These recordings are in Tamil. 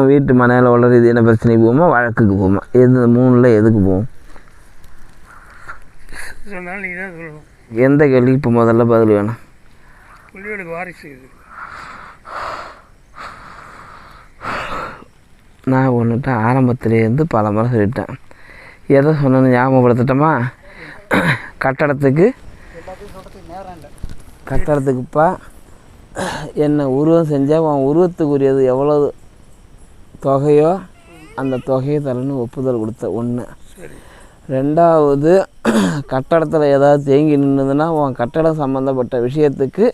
வீட்டு மனையில் உள்ள ரீதியான பிரச்சனைக்கு போகுமா, வழக்குக்கு போகுமா? எது மூணில் எதுக்கு போகும்? எந்த கேள்விக்கு இப்போ முதல்ல பதில் வேணும்? நான் ஒன்றுட்ட ஆரம்பத்துலேருந்து பல முறை சொல்லிட்டேன். எதை சொன்னேன்னு ஞாபகப்படுத்திட்டோமா? கட்டடத்துக்குப்பா என்னை உருவம் செஞ்சால் உன் உருவத்துக்குரியது எவ்வளோ தொகையோ அந்த தொகையை தரணும்னு ஒப்புதல் கொடுத்த ஒன்று. ரெண்டாவது, கட்டடத்தில் ஏதாவது தேங்கி நின்றுதுன்னா உன் கட்டடம் சம்மந்தப்பட்ட விஷயத்துக்கு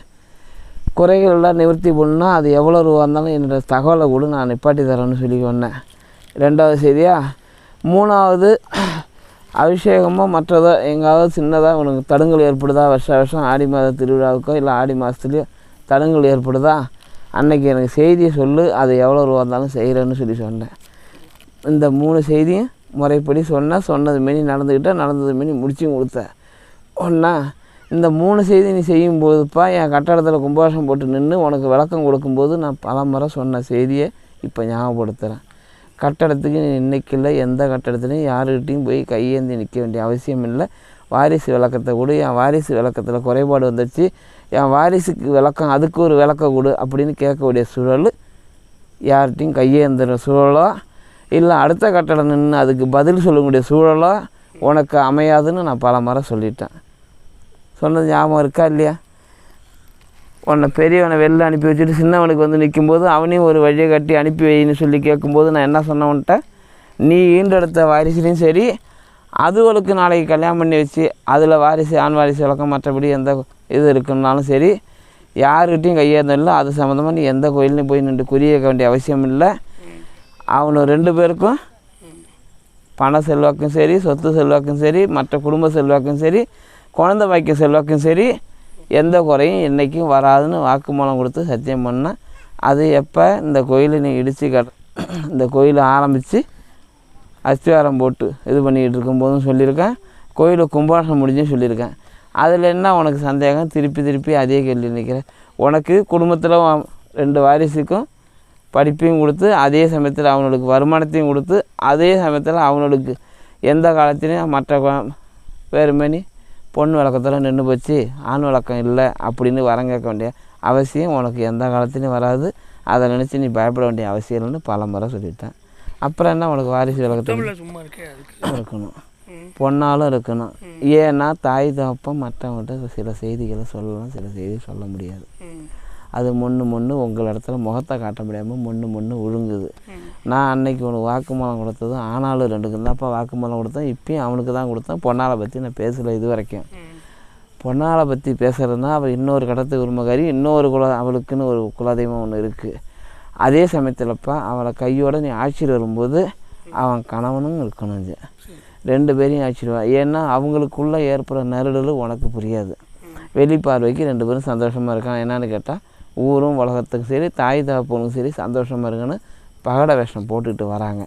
குறைகள்லாம் நிவர்த்தி பண்ணா அது எவ்வளோ ரூபா இருந்தாலும் என்னோடய தகவலை கூட நான் நிப்பாட்டி தரேன்னு சொல்லி சொன்னேன். ரெண்டாவது செய்தியா. மூணாவது, அபிஷேகமோ மற்றதோ எங்காவது சின்னதாக உனக்கு தடங்கல் ஏற்படுதா, வருஷம் ஆடி மாத திருவிழாவுக்கோ இல்லை ஆடி மாதத்துலேயோ தடங்கல் ஏற்படுதா, அன்றைக்கி எனக்கு செய்தியை சொல்லு, அது எவ்வளோ ரூபா இருந்தாலும் செய்கிறேன்னு சொல்லி சொன்னேன். இந்த 3 செய்தியும் முறைப்படி சொன்னது மாரி நடந்துக்கிட்டால் நடந்தது மாரி முடிச்சும் கொடுத்தேன். ஒன்றா இந்த 3 செய்தி நீ செய்யும்போதுப்பா என் கட்டடத்தில் கும்பாஷம் போட்டு நின்று உனக்கு விளக்கம் கொடுக்கும்போது நான் பல முறை சொன்ன செய்தியை இப்போ ஞாபகப்படுத்துகிறேன். கட்டடத்துக்கு நீ இன்றைக்கி இல்லை, எந்த கட்டடத்துலையும் யாருக்கிட்டையும் போய் கையேந்தி நிற்க வேண்டிய அவசியம் இல்லை. வாரிசு விளக்கத்தை கொடு, என் வாரிசு விளக்கத்தில் குறைபாடு வந்துடுச்சு, என் வாரிசுக்கு விளக்கம் அதுக்கு ஒரு விளக்கம் கொடு அப்படின்னு கேட்கக்கூடிய சூழல், யார்கிட்டையும் கையேந்துற சூழலோ இல்லை அடுத்த கட்டடம் நின்று அதுக்கு பதில் சொல்லக்கூடிய சூழலோ உனக்கு அமையாதுன்னு நான் பல முறை சொல்லிட்டேன். சொன்னது ஞாபகம் இருக்கா இல்லையா? உன்னை பெரியவனை வெளில அனுப்பி வச்சுட்டு சின்னவனுக்கு வந்து நிற்கும்போது அவனையும் ஒரு வழியை கட்டி அனுப்பி வைன்னு சொல்லி கேட்கும்போது நான் என்ன சொன்னவன்ட்ட, நீ ஈண்டெடுத்த வாரிசுலையும் சரி அதுகளுக்கு நாளைக்கு கல்யாணம் பண்ணி வச்சு அதில் வாரிசு ஆண் வாரிசு விளக்கம் மற்றபடி எந்த இது இருக்குன்னாலும் சரி யாருக்கிட்டையும் கையேந்தம் இல்லை. அது சம்மந்தமாக நீ எந்த கோயிலையும் போய் நின்று குறி கேட்க வேண்டிய அவசியம் இல்லை. அவனு 2 பேருக்கும் பண செல்வாக்கும் சரி, சொத்து செல்வாக்கும் சரி, மற்ற குடும்ப செல்வாக்கும் சரி, குழந்தை பாக்கிய செல்வாக்கும் சரி, எந்த குறையும் என்றைக்கும் வராதுன்னு வாக்குமூலம் கொடுத்து சத்தியம் பண்ணேன். அது எப்போ இந்த கோயிலை நீ இடித்து இந்த கோயிலை ஆரம்பித்து அஸ்திவாரம் போட்டு இது பண்ணிக்கிட்டு இருக்கும்போதும் சொல்லியிருக்கேன். கோயிலை கும்பாஷம் முடிஞ்சும் சொல்லியிருக்கேன். அதில் என்ன உனக்கு சந்தேகம்? திருப்பி அதே கேள்வி நிற்கிறேன். உனக்கு குடும்பத்தில் 2 வாரிசுக்கும் படிப்பையும் கொடுத்து அதே சமயத்தில் அவனுக்கு வருமானத்தையும் கொடுத்து அதே சமயத்தில் அவனுக்கு எந்த காலத்திலையும் மற்ற வேறுமணி பொண்ணு விளக்கத்தில் நின்று போச்சு, ஆண் விளக்கம் இல்லை அப்படின்னு வரம் கேட்க வேண்டிய அவசியம் உனக்கு எந்த காலத்துலையும் வராது. அதை நினச்சி நீ பயப்பட வேண்டிய அவசியம் இல்லைன்னு பல முறை சொல்லிட்டேன். அப்புறம் என்ன உனக்கு வாரிசு விளக்கத்தில் இருக்கணும், பொண்ணாலும் இருக்கணும். ஏன்னா தாய் தகப்பன் மற்றவங்கள்ட்ட சில செய்திகளை சொல்லலாம், சில செய்தி சொல்ல முடியாது. அது மொன்று உங்கள் இடத்துல முகத்தை காட்ட முடியாமல் மொன்று விழுங்குது. நான் அன்னைக்கு உனக்கு வாக்குமூலம் கொடுத்ததும் ஆனாலும் 2க்கு தான்ப்பா வாக்குமூலம் கொடுத்தேன். இப்பயும் அவனுக்கு தான் கொடுத்தேன். பொன்னாலை பற்றி நான் பேசலை இது வரைக்கும். பொன்னாலை பற்றி பேசுகிறதுனா அவள் இன்னொரு கடத்துக்கு உரிமைக்காரி, இன்னொரு அவளுக்குன்னு ஒரு குலதெய்வம் ஒன்று இருக்குது. அதே சமயத்தில்ப்பா அவளை கையோடு நீ ஆட்சியில் வரும்போது அவன் கணவனும் இருக்கணும். 2 பேரையும் ஆட்சிடுவா. ஏன்னா அவங்களுக்குள்ளே ஏற்படுற நெருடல் உனக்கு புரியாது. வெளிப்பார்வைக்கு 2 பேரும் சந்தோஷமாக இருக்கான். என்னன்னு கேட்டால் ஊரும் உலகத்துக்கும் சரி தாய் தகப்பனுக்கும் சரி சந்தோஷமாக இருக்குன்னு பகட வேஷம் போட்டுக்கிட்டு வராங்க.